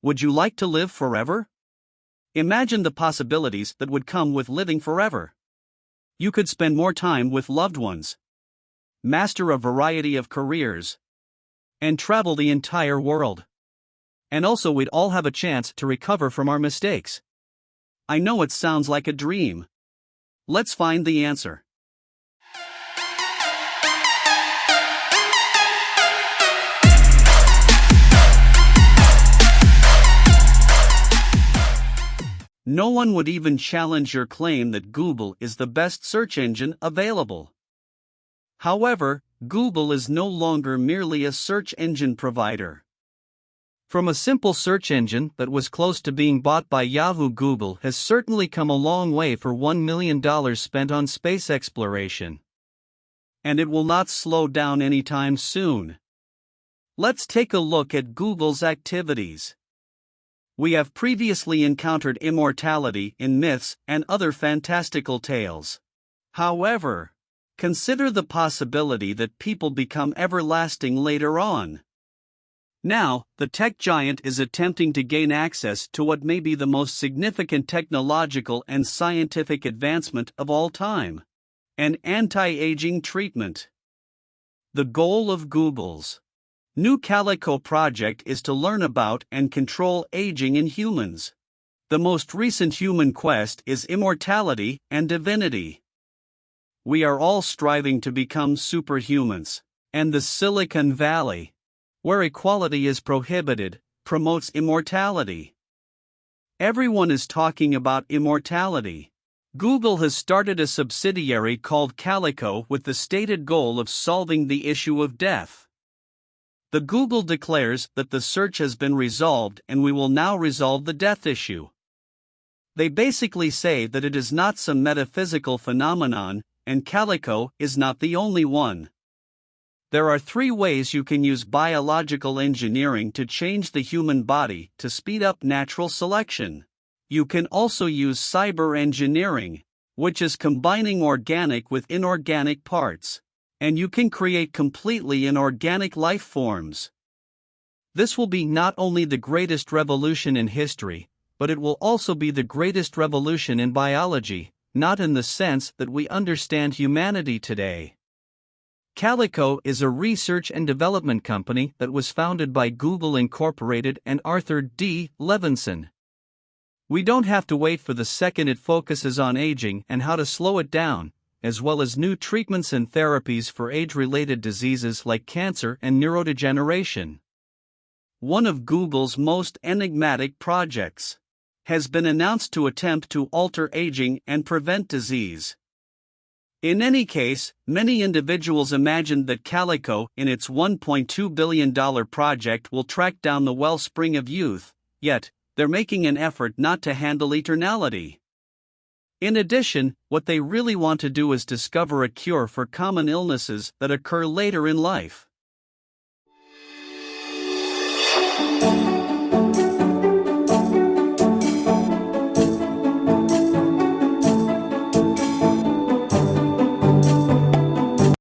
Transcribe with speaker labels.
Speaker 1: Would you like to live forever? Imagine the possibilities that would come with living forever. You could spend more time with loved ones, master a variety of careers, and travel the entire world. And also, we'd all have a chance to recover from our mistakes. I know it sounds like a dream. Let's find the answer. No one would even challenge your claim that Google is the best search engine available. However, Google is no longer merely a search engine provider. From a simple search engine that was close to being bought by Yahoo, Google has certainly come a long way for $1 million spent on space exploration. And it will not slow down anytime soon. Let's take a look at Google's activities. We have previously encountered immortality in myths and other fantastical tales. However, consider the possibility that people become everlasting later on. Now, the tech giant is attempting to gain access to what may be the most significant technological and scientific advancement of all time: an anti-aging treatment. The goal of Google's new Calico project is to learn about and control aging in humans. The most recent human quest is immortality and divinity. We are all striving to become superhumans, and the Silicon Valley, where equality is prohibited, promotes immortality. Everyone is talking about immortality. Google has started a subsidiary called Calico with the stated goal of solving the issue of death. The Google declares that the search has been resolved and we will now resolve the death issue. They basically say that it is not some metaphysical phenomenon, and Calico is not the only one. There are 3 ways you can use biological engineering to change the human body to speed up natural selection. You can also use cyber engineering, which is combining organic with inorganic parts. And you can create completely inorganic life forms. This will be not only the greatest revolution in history, but it will also be the greatest revolution in biology, not in the sense that we understand humanity today. Calico is a research and development company that was founded by Google Incorporated and Arthur D. Levinson. We don't have to wait for the second it focuses on aging and how to slow it down, as well as new treatments and therapies for age-related diseases like cancer and neurodegeneration. One of Google's most enigmatic projects has been announced to attempt to alter aging and prevent disease. In any case, many individuals imagined that Calico, in its $1.2 billion project, will track down the wellspring of youth, yet, they're making an effort not to handle eternality. In addition, what they really want to do is discover a cure for common illnesses that occur later in life.